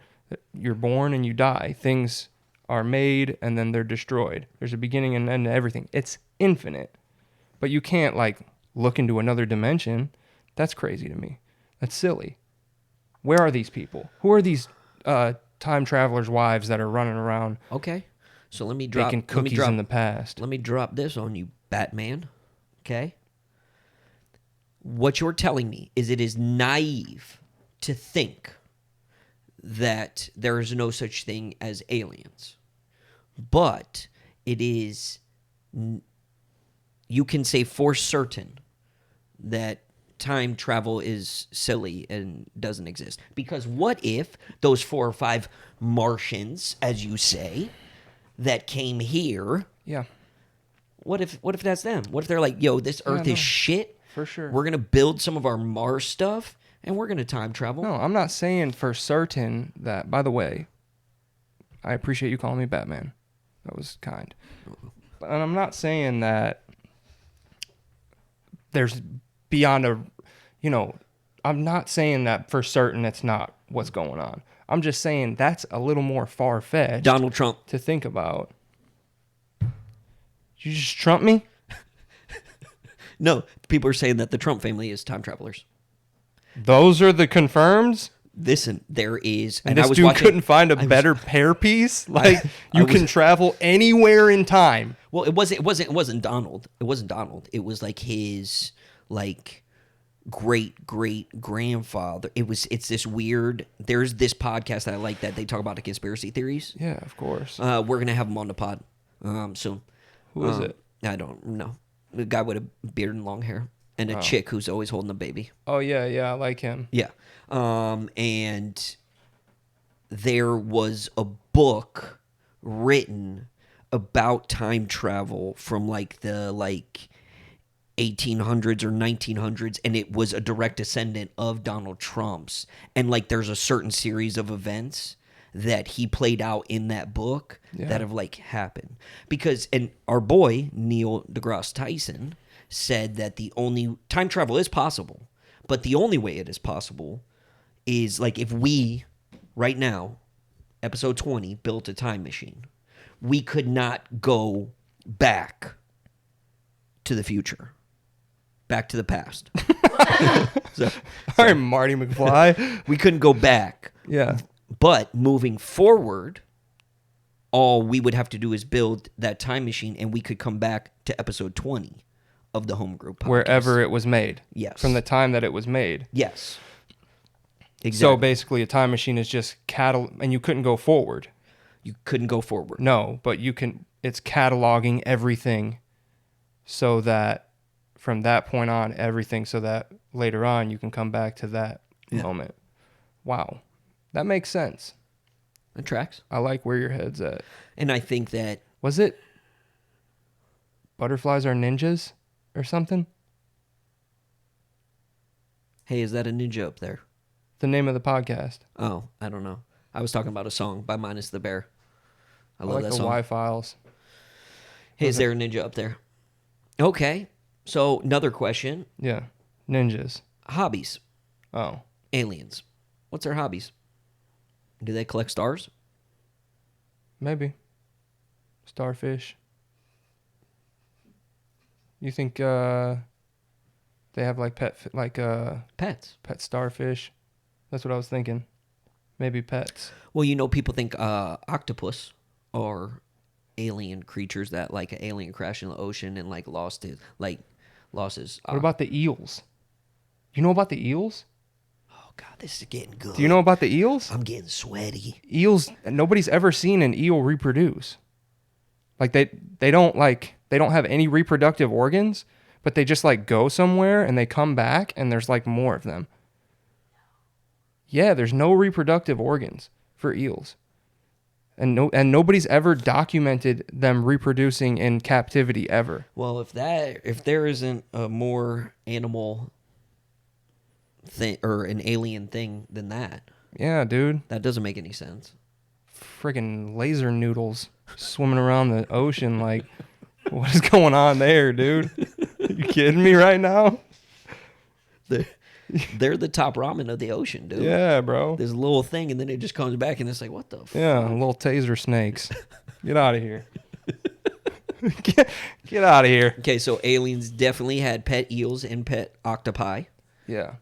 You're born and you die. Things are made and then they're destroyed. There's a beginning and end to everything. It's infinite. But you can't like look into another dimension. That's crazy to me. That's silly. Where are these people? Who are these time travelers' wives that are running around Okay. So let me drop baking cookies in the past? Let me drop this on you, Batman. Okay? What you're telling me is it is naive to think that there is no such thing as aliens. But it is, you can say for certain that time travel is silly and doesn't exist. Because what if those 4 or 5 Martians, as you say, that came here, Yeah, what if that's them? What if they're like, yo, this Earth no. is shit? for sure. We're going to build some of our Mars stuff, and we're going to time travel. No, I'm not saying for certain that, by the way, I appreciate you calling me Batman. That was kind. But I'm not saying that there's beyond I'm not saying that for certain it's not what's going on. I'm just saying that's a little more far-fetched Donald Trump. to think about. You just trump me? No, people are saying that the Trump family is time travelers. Those are the confirms? Listen, there is... And I this was dude watching, couldn't find a better pair piece? Like, you can travel anywhere in time. Well, it wasn't Donald. It wasn't Donald. It was like his, like, great grandfather. It's this weird. There's this podcast that I like that they talk about the conspiracy theories. Yeah, of course. We're gonna have him on the pod soon. Who is it? I don't know. The guy with a beard and long hair, and a chick who's always holding a baby. Oh yeah, I like him. Yeah. And there was a book written about time travel from like the 1800s or 1900s, and it was a direct descendant of Donald Trump's. And like there's a certain series of events that he played out in that book that have like happened. Because, and our boy Neil deGrasse Tyson said that the only time travel is possible, but the only way it is possible is like if we right now, episode 20, built a time machine, we could not go back to the future, back to the past. All right, Marty McFly. We couldn't go back. Yeah. But moving forward, all we would have to do is build that time machine, and we could come back to episode 20 of the Home Group podcast. Wherever it was made. Yes. From the time that it was made. Yes. Exactly. So basically, a time machine is just and you couldn't go forward. You couldn't go forward. No, but you can. It's cataloging everything, so that from that point on, everything, so that later on you can come back to that moment. Wow, that makes sense. It tracks. I like where your head's at. And I think that Was it Butterflies Are Ninjas or something? hey, is that a ninja up there? The name of the podcast. Oh, I don't know. I was talking about a song by Minus the Bear. I love like that the song. Y-Files. Hey, is there a ninja up there? Okay. So another question. Yeah, ninjas. Hobbies. Oh, Aliens. What's their hobbies? Do they collect stars? maybe. Starfish. You think they have like Pets. pet starfish? That's what I was thinking. Maybe pets. Well, you know, people think octopus are alien creatures that like an alien crashed in the ocean and like lost his. What about the eels? You know about the eels? Oh God, this is getting good. Do you know about the eels? I'm getting sweaty. Eels. Nobody's ever seen an eel reproduce. Like they don't have any reproductive organs, but they just like go somewhere and they come back and there's like more of them. Yeah, there's no reproductive organs for eels. And nobody's ever documented them reproducing in captivity ever. Well, if there isn't a more animal thing or an alien thing than that, Yeah, dude. that doesn't make any sense. Friggin' laser noodles swimming around the ocean. Like, what is going on there, dude? You kidding me right now? They're the top ramen of the ocean, dude. Yeah, bro. There's a little thing, and then it just comes back, and it's like, what the fuck? Yeah, little taser snakes. Get out of here. Get out of here. Okay, so aliens definitely had pet eels and pet octopi. Yeah.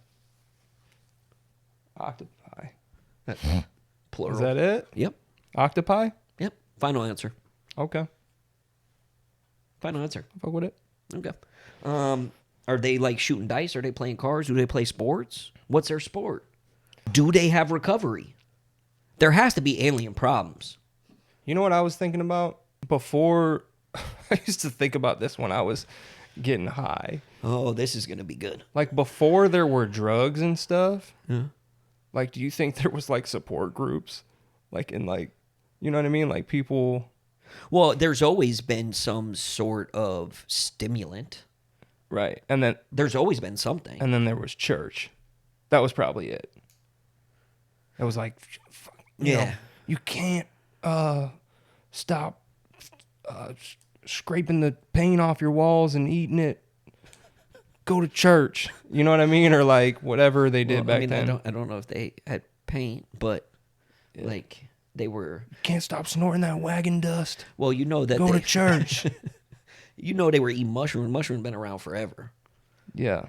Octopi. Plural. Is that it? Yep. Octopi? Yep. Final answer. Okay. Final answer. Fuck with it. Okay. Are they like shooting dice? Are they playing cards? Do they play sports? What's their sport? Do they have recovery? There has to be alien problems. You know what I was thinking about? Before, I used to think about this when I was getting high. Oh, this is going to be good. Like, before there were drugs and stuff, Yeah. like, do you think there was, like, support groups? Like, in, like, you know what I mean? Like, people... Well, there's always been some sort of stimulant. Right. And then There's always been something. there was church. That was probably it. It was like, you know, you can't stop scraping the paint off your walls and eating it. Go to church. You know what I mean? Or like whatever they did back then. I don't know if they had paint, but like they were. You can't stop snorting that wagon dust. Well, you know that Go to church. You know they were eating mushroom. Mushroom been around forever. Yeah.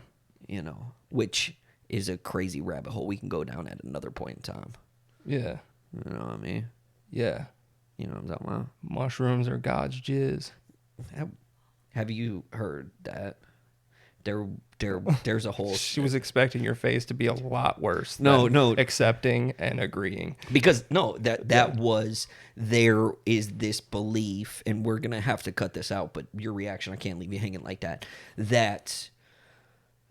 You know, which is a crazy rabbit hole we can go down at another point in time. Yeah. You know what I mean? Yeah. You know what I'm talking about? Mushrooms are God's jizz. Have you heard that there's a whole. She was expecting your face to be a lot worse. No, than no. accepting and agreeing. Because that was, there is this belief, and we're gonna have to cut this out. But your reaction, I can't leave you hanging like that. That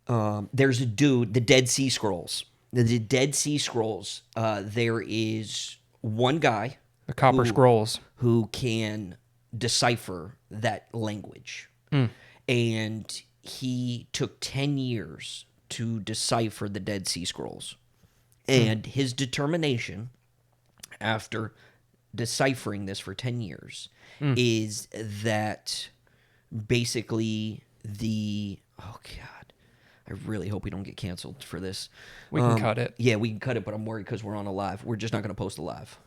there's a dude, the Dead Sea Scrolls. The Dead Sea Scrolls. There is one guy, The Copper Scrolls, who can decipher that language, and he took 10 years to decipher the Dead Sea Scrolls. And his determination, after deciphering this for 10 years, is that basically oh God, I really hope we don't get canceled for this. we can cut it. Yeah, we can cut it, but I'm worried because we're on a live. We're just not going to post a live.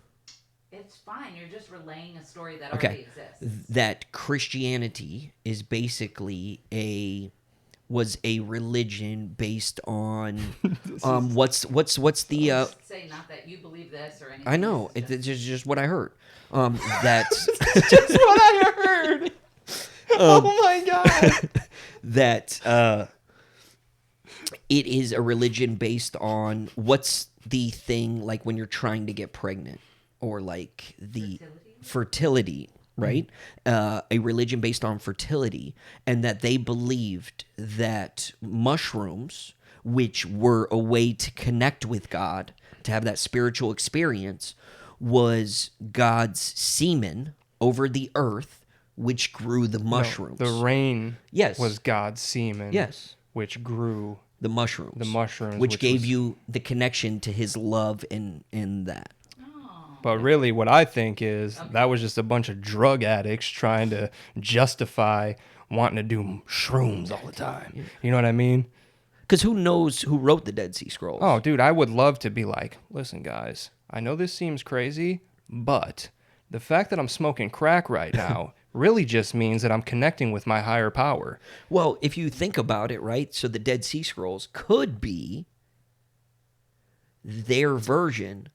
It's fine. You're just relaying a story that already exists. That Christianity is basically was a religion based on what's the Say not that you believe this or anything. I know it's just what I heard. That's That's what I heard. Oh my God. that it is a religion based on what's the thing, like when you're trying to get pregnant, or like the fertility, right? A religion based on fertility, and that they believed that mushrooms, which were a way to connect with God, to have that spiritual experience, was God's semen over the earth, which grew the mushrooms. The rain Yes. was God's semen. Yes. Which grew The mushrooms. which gave was- you the connection to his love in that. But really, what I think is that was just a bunch of drug addicts trying to justify wanting to do shrooms all the time. You know what I mean? Because who knows who wrote the Dead Sea Scrolls? Oh, dude, I would love to be like, listen, guys, I know this seems crazy, but the fact that I'm smoking crack right now really just means that I'm connecting with my higher power. Well, if you think about it, right? So the Dead Sea Scrolls could be their version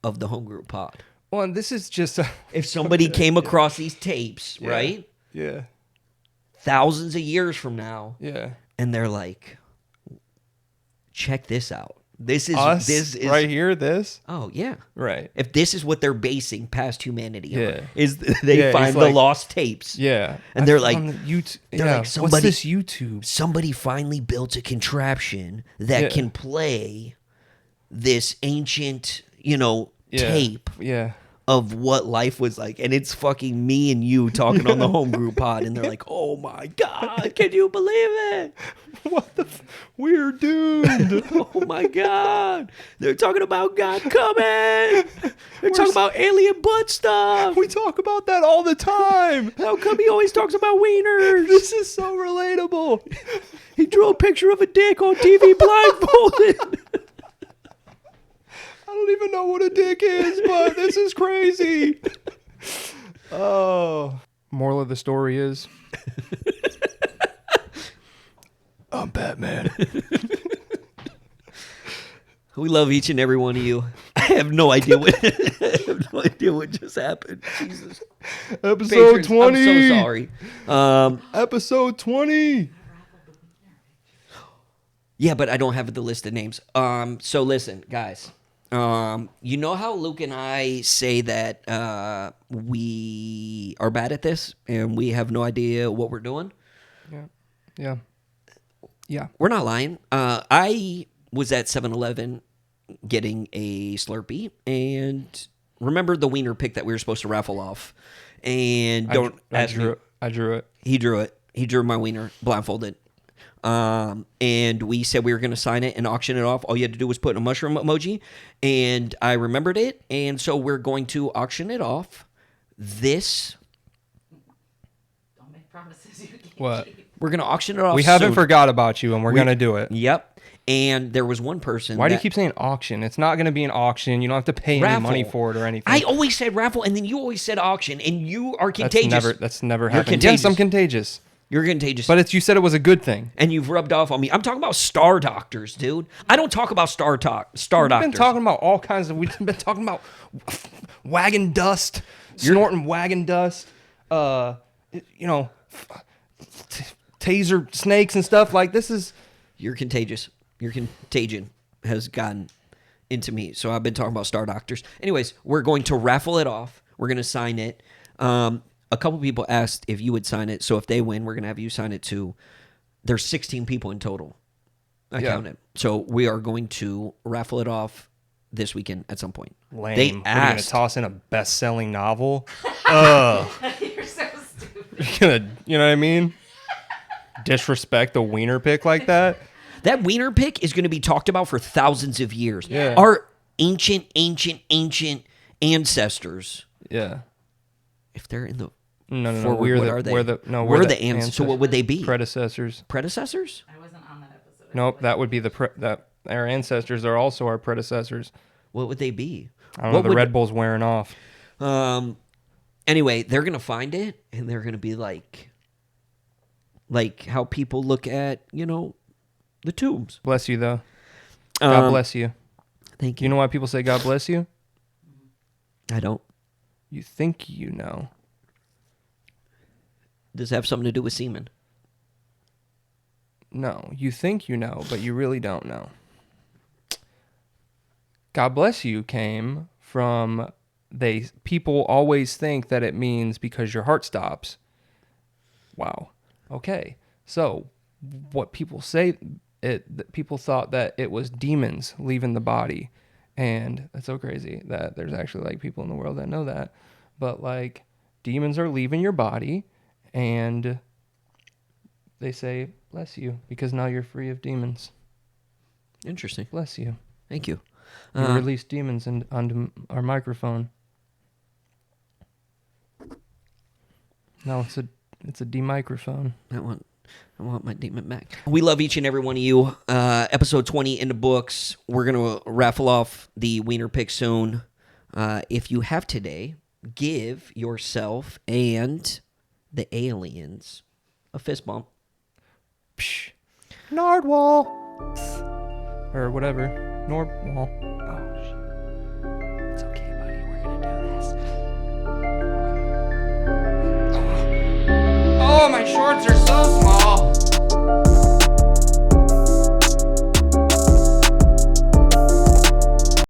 of the Home Group Pod. Well, and this is just If somebody came across these tapes, right? Yeah. Thousands of years from now, Yeah. and they're like, check this out. This is Us right here, this? Oh, yeah. Right. If this is what they're basing past humanity on, Yeah. is they Yeah, find it's the like- lost tapes. Yeah. And they're I like- found the YouTube. they're Yeah. like, What's somebody- this YouTube? Somebody finally built a contraption that Yeah. can play this ancient, Yeah. tape Yeah. of what life was like. And it's fucking me and you talking on the Home Group Pod. And they're like, oh my God, can you believe it? What the? We're doomed. Oh my God. They're talking about God coming. They're talking about alien butt stuff. We talk about that all the time. How come he always talks about wieners? This is so relatable. He drew a picture of a dick on TV blindfolded. I don't even know what a dick is, but this is crazy. Oh. Moral of the story is I'm Batman. We love each and every one of you. I have no idea what just happened. Jesus. Episode Patrons, 20. I'm so sorry. Episode 20. Yeah, but I don't have the list of names. So listen, guys. You know how Luke and I say that we are bad at this and we have no idea what we're doing? Yeah. Yeah. We're not lying. I was at 7-Eleven getting a Slurpee and remember the wiener pick that we were supposed to raffle off. And I drew it. He drew it. He drew my wiener blindfolded. And we said we were going to sign it and auction it off. All you had to do was put in a mushroom emoji. And I remembered it. And so we're going to auction it off this. Don't make promises you can't What? keep. We're going to auction it off We haven't soon. forgot about you, and we're going to do it. Yep. And there was one person. Why do you keep saying auction? It's not going to be an auction. You don't have to pay any Raffle. money for it or anything. I always said raffle, and then you always said auction, and you are contagious. That's never You're happened. contagious. Yes, I'm contagious. You're contagious. But you said it was a good thing. And you've rubbed off on me. I'm talking about star doctors, dude. I don't talk about star We've doctors. been talking about all kinds of. We've been talking about wagon dust, snorting wagon dust. taser snakes and stuff. Like, this is... You're contagious. Your contagion has gotten into me. So I've been talking about Star Doctors. Anyways, we're going to raffle it off. We're going to sign it. A couple people asked if you would sign it. So if they win, we're going to have you sign it too. There's 16 people in total. I counted. So we are going to raffle it off this weekend at some point. Lame. They What, are you asked. going to toss in a best-selling novel? You're so stupid. You know what I mean? Disrespect the wiener pick like that? That wiener pick is going to be talked about for thousands of years. Yeah. Our ancient ancestors, Yeah. if they're in the No. forward, We're what the, are they? We're the, no, We're we're the ancestors. So what would they be? Predecessors. Predecessors? I wasn't on that episode. Nope, that would be that our ancestors are also our predecessors. What would they be? I don't know, the Red Bull's wearing off. Anyway, they're going to find it, and they're going to be like how people look at, the tombs. Bless you, though. God bless you. Thank You you. know why people say God bless you? I don't. You think you know. Does it have something to do with semen? No, you think you know, but you really don't know. God bless you came from people always think that it means because your heart stops. Wow. Okay. So what people say, people thought that it was demons leaving the body. And that's so crazy that there's actually like people in the world that know that. But like demons are leaving your body and they say, bless you, because now you're free of demons. Interesting. Bless you. Thank you. You release demons onto our microphone. No, it's a demicrophone. I want my demon back. We love each and every one of you. Episode 20 in the books. We're going to raffle off the wiener pick soon. If you have today, give yourself and the aliens a fist bump. Psh. Nardwall. Or whatever. Nordwall. Oh, shit. It's okay, buddy. We're going to do this. Oh, my shorts are so small.